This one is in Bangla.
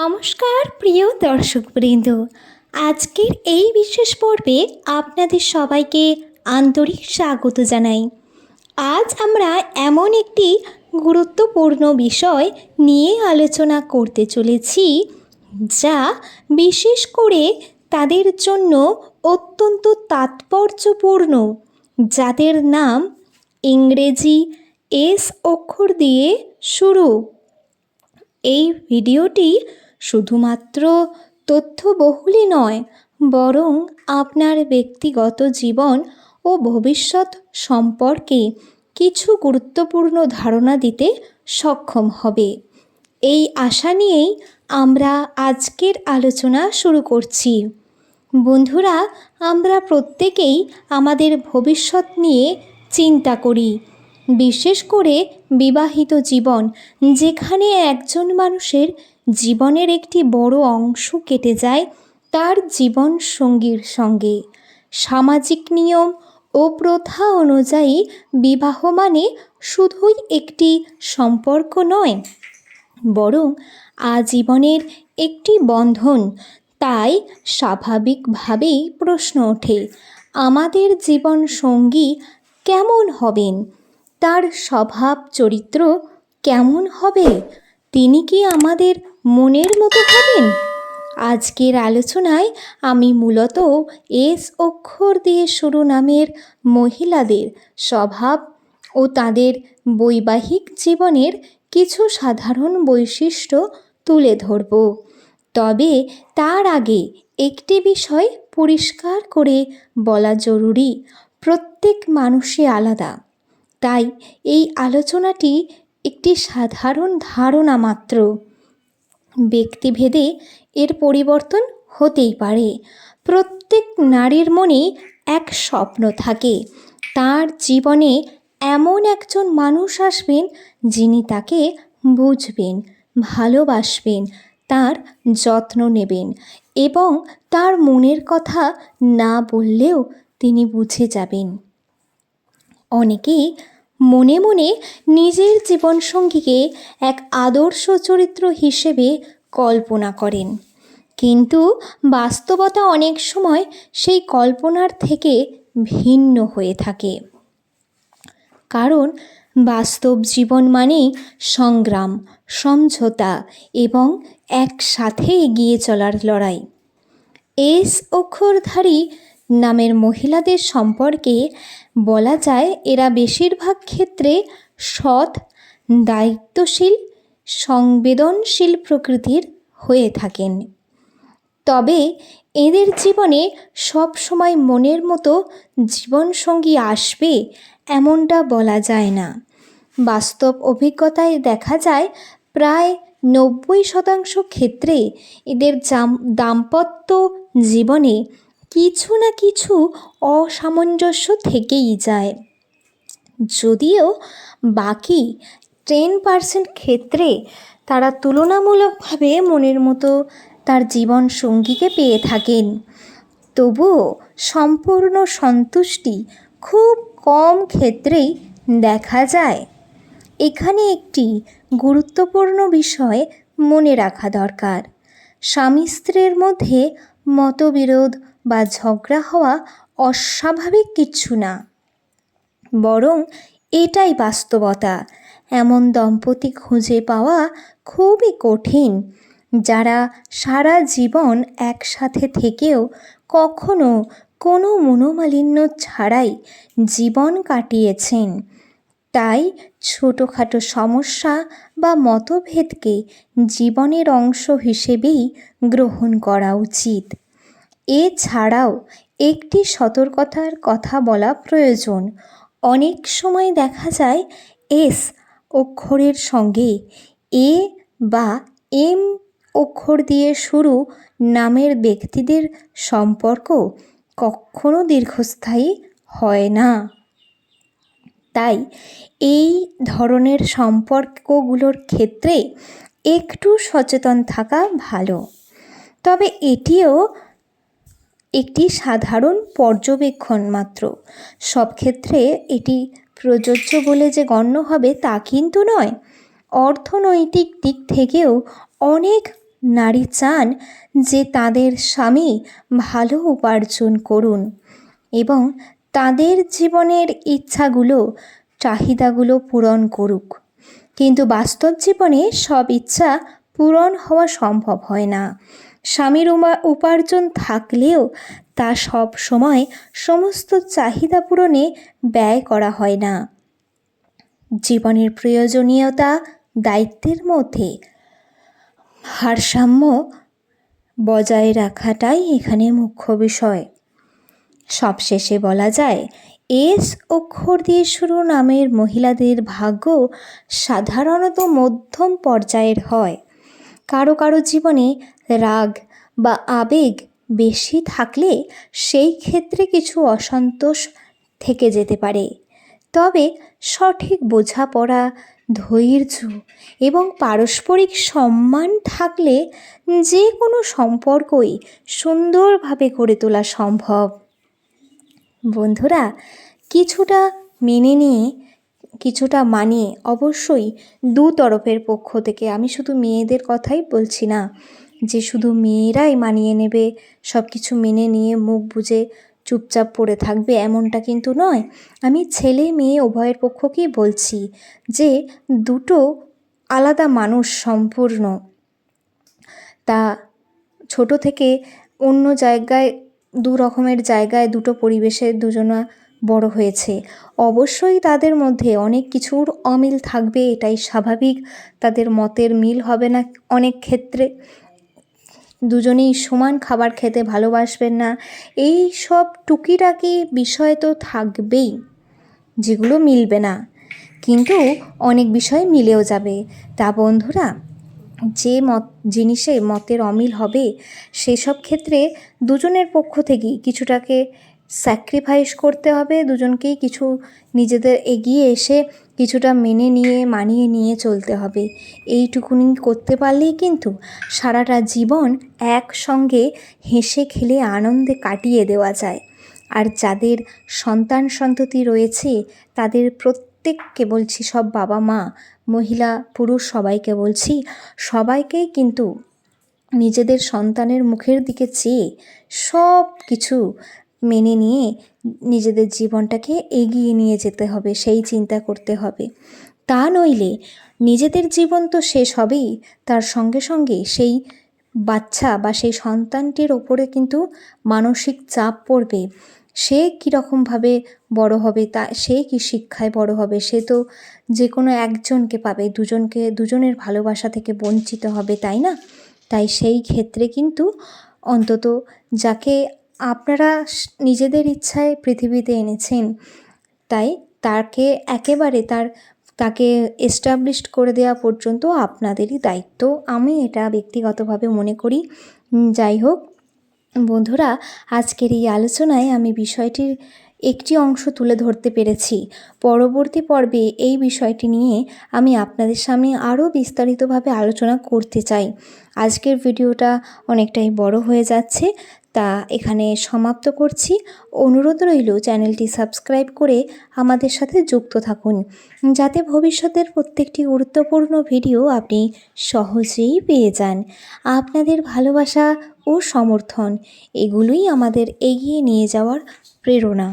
নমস্কার প্রিয় দর্শকবৃন্দ, আজকের এই বিশেষ পর্বে আপনাদের সবাইকে আন্তরিক স্বাগত জানাই। আজ আমরা এমন একটি গুরুত্বপূর্ণ বিষয় নিয়ে আলোচনা করতে চলেছি, যা বিশেষ করে তাদের জন্য অত্যন্ত তাৎপর্যপূর্ণ যাদের নাম ইংরেজি এস অক্ষর দিয়ে শুরু। এই ভিডিওটি শুধুমাত্র তথ্যবহুলই নয়, বরং আপনার ব্যক্তিগত জীবন ও ভবিষ্যৎ সম্পর্কে কিছু গুরুত্বপূর্ণ ধারণা দিতে সক্ষম হবে। এই আশা নিয়েই আমরা আজকের আলোচনা শুরু করছি। বন্ধুরা, আমরা প্রত্যেকেই আমাদের ভবিষ্যৎ নিয়ে চিন্তা করি, বিশেষ করে বিবাহিত জীবন, যেখানে একজন মানুষের জীবনের একটি বড় অংশ কেটে যায় তার জীবন সঙ্গীর সঙ্গে। সামাজিক নিয়ম ও প্রথা অনুযায়ী বিবাহ মানে শুধুই একটি সম্পর্ক নয়, বরং আজীবনের একটি বন্ধন। তাই স্বাভাবিকভাবেই প্রশ্ন ওঠে, আমাদের জীবন সঙ্গী কেমন হবেন? তার স্বভাব চরিত্র কেমন হবে? তিনি কি আমাদের মনের মতো হবেন? আজকের আলোচনায় আমি মূলত এস অক্ষর দিয়ে শুরু নামের মহিলাদের স্বভাব ও তাদের বৈবাহিক জীবনের কিছু সাধারণ বৈশিষ্ট্য তুলে ধরব। তবে তার আগে একটি বিষয় পরিষ্কার করে বলা জরুরি, প্রত্যেক মানুষই আলাদা। তাই এই আলোচনাটি একটি সাধারণ ধারণা মাত্র। ব্যক্তিভেদে এর পরিবর্তন হতেই পারে। প্রত্যেক নারীর মনে এক স্বপ্ন থাকে, তার জীবনে এমন একজন মানুষ আসবেন যিনি তাকে বুঝবেন, ভালোবাসবেন, তার যত্ন নেবেন এবং তার মনের কথা না বললেও তিনি বুঝে যাবেন। অনেকেই মনে মনে নিজের জীবনসঙ্গীকে এক আদর্শ চরিত্র হিসেবে কল্পনা করেন, কিন্তু বাস্তবতা অনেক সময় সেই কল্পনার থেকে ভিন্ন হয়ে থাকে। কারণ বাস্তব জীবন মানেই সংগ্রাম, সমঝোতা এবং একসাথে এগিয়ে চলার লড়াই। এস অক্ষরধারী নামের মহিলাদের সম্পর্কে বলা যায়, এরা বেশিরভাগ ক্ষেত্রে সৎ, দায়িত্বশীল, সংবেদনশীল প্রকৃতির হয়ে থাকেন। তবে এদের জীবনে সব সময় মনের মতো জীবনসঙ্গী আসবে এমনটা বলা যায় না। বাস্তব অভিজ্ঞতায় দেখা যায়, প্রায় 90% ক্ষেত্রে এদের দাম্পত্য জীবনে কিছু না কিছু অসামঞ্জস্য থেকেই যায়। যদিও বাকি 10% ক্ষেত্রে তারা তুলনামূলকভাবে মনের মতো তার জীবন সঙ্গীকে পেয়ে থাকেন, তবুও সম্পূর্ণ সন্তুষ্টি খুব কম ক্ষেত্রেই দেখা যায়। এখানে একটি গুরুত্বপূর্ণ বিষয় মনে রাখা দরকার, স্বামী স্ত্রীর মধ্যে মতবিরোধ বা ঝগড়া হওয়া অস্বাভাবিক কিছু না, বরং এটাই বাস্তবতা। এমন দম্পতি খুঁজে পাওয়া খুবই কঠিন, যারা সারা জীবন একসাথে থেকেও কখনো কোনো মনোমালিন্য ছাড়াই জীবন কাটিয়েছেন। তাই ছোটোখাটো সমস্যা বা মতভেদকে জীবনের অংশ হিসেবেই গ্রহণ করা উচিত। এছাড়াও একটি সতর্কতার কথা বলা প্রয়োজন। অনেক সময় দেখা যায় এস অক্ষরের সঙ্গে এ বা এম অক্ষর দিয়ে শুরু নামের ব্যক্তিদের সম্পর্ক কখনো দীর্ঘস্থায়ী হয় না। তাই এই ধরনের সম্পর্কগুলোর ক্ষেত্রে একটু সচেতন থাকা ভালো। তবে এটিও একটি সাধারণ পর্যবেক্ষণ মাত্র। সব ক্ষেত্রে এটি প্রযোজ্য বলে যে গণ্য হবে তা কিন্তু নয়। অর্থনৈতিক দিক থেকেও অনেক নারী চান যে তাদের স্বামী ভালো উপার্জন করুন এবং তাদের জীবনের ইচ্ছাগুলো, চাহিদাগুলো পূরণ করুক। কিন্তু বাস্তব জীবনে সব ইচ্ছা পূরণ হওয়া সম্ভব হয় না। স্বামীর উপার্জন থাকলেও তা সব সময় সমস্ত চাহিদা পূরণে ব্যয় করা হয় না। জীবনের প্রয়োজনীয়তা, দায়িত্বের মধ্যে ভারসাম্য বজায় রাখাটাই এখানে মুখ্য বিষয়। সবশেষে বলা যায়, এস অক্ষর দিয়ে শুরু নামের মহিলাদের ভাগ্য সাধারণত মধ্যম পর্যায়ের হয়। কারো কারো জীবনে রাগ বা আবেগ বেশি থাকলে সেই ক্ষেত্রে কিছু অসন্তোষ থেকে যেতে পারে। তবে সঠিক বোঝাপড়া, ধৈর্য এবং পারস্পরিক সম্মান থাকলে যে কোনো সম্পর্কই সুন্দরভাবে গড়ে তোলা সম্ভব। বন্ধুরা, কিছুটা মেনে নিয়ে, কিছুটা মানিয়ে অবশ্যই দু তরফের পক্ষ থেকে, আমি শুধু মেয়েদের কথাই বলছি না যে শুধু মেয়েরাই মানিয়ে নেবে, সব কিছু মেনে নিয়ে মুখ বুজে চুপচাপ পড়ে থাকবে, এমনটা কিন্তু নয়। আমি ছেলে মেয়ে উভয়ের পক্ষকেই বলছি যে দুটো আলাদা মানুষ সম্পূর্ণ। তা ছোট থেকে অন্য জায়গায়, দু রকমের জায়গায়, দুটো পরিবেশে দুজনা বড় হয়েছে। অবশ্যই তাদের মধ্যে অনেক কিছুর অমিল থাকবে, এটাই স্বাভাবিক। তাদের মতের মিল হবে না অনেক ক্ষেত্রে, দুজনেই সমান খাবার খেতে ভালোবাসবেন না, এই সব টুকিটাকি বিষয় তো থাকবেই যেগুলো মিলবে না, কিন্তু অনেক বিষয় মিলেও যাবে। তা বন্ধুরা, যে জিনিসে মতের অমিল হবে সেসব ক্ষেত্রে দুজনের পক্ষ থেকেই কিছুটাকে স্যাক্রিফাইস করতে হবে, দুজনকেই কিছু নিজেদের এগিয়ে এসে কিছুটা মেনে নিয়ে মানিয়ে নিয়ে চলতে হবে। এইটুকুনি করতে পারলেই কিন্তু সারাটা জীবন একসঙ্গে হেসে খেলে আনন্দে কাটিয়ে দেওয়া যায়। আর যাদের সন্তান সন্ততি রয়েছে তাদের প্রত্যেককে বলছি, সব বাবা মা, মহিলা পুরুষ সবাইকে বলছি, সবাইকেই কিন্তু নিজেদের সন্তানের মুখের দিকে চেয়ে সব কিছু মেনে নিয়ে নিজেদের জীবনটাকে এগিয়ে নিয়ে যেতে হবে, সেই চিন্তা করতে হবে। তা নইলে নিজেদের জীবন তো শেষ হবেই, তার সঙ্গে সঙ্গে সেই বাচ্চা বা সেই সন্তানটির ওপরে কিন্তু মানসিক চাপ পড়বে। সে কীরকমভাবে বড় হবে, তা সে কী শিক্ষায় বড় হবে, সে তো যে কোনো একজনকে পাবে, দুজনের ভালোবাসা থেকে বঞ্চিত হবে, তাই না? তাই সেই ক্ষেত্রে কিন্তু অন্তত যাকে আপনারা নিজেদের ইচ্ছায় পৃথিবীতে এনেছেন, তাই তাকে একেবারে তাকে এস্টাবলিশড করে দেওয়া পর্যন্ত আপনাদেরই দায়িত্ব, আমি এটা ব্যক্তিগতভাবে মনে করি। যাই হোক বন্ধুরা, আজকের এই আলোচনায় আমি বিষয়টির একটি অংশ তুলে ধরতে পেরেছি। পরবর্তী পর্বে এই বিষয়টি নিয়ে আমি আপনাদের সামনে আরও বিস্তারিতভাবে আলোচনা করতে চাই। আজকের ভিডিওটা অনেকটাই বড় হয়ে যাচ্ছে, তা এখানে সমাপ্ত করছি। অনুরোধ রইল চ্যানেলটি সাবস্ক্রাইব করে আমাদের সাথে যুক্ত থাকুন, যাতে ভবিষ্যতের প্রত্যেকটি গুরুত্বপূর্ণ ভিডিও আপনি সহজেই পেয়ে যান। আপনাদের ভালোবাসা ও সমর্থন এগুলোই আমাদের এগিয়ে নিয়ে যাওয়ার প্রেরণা।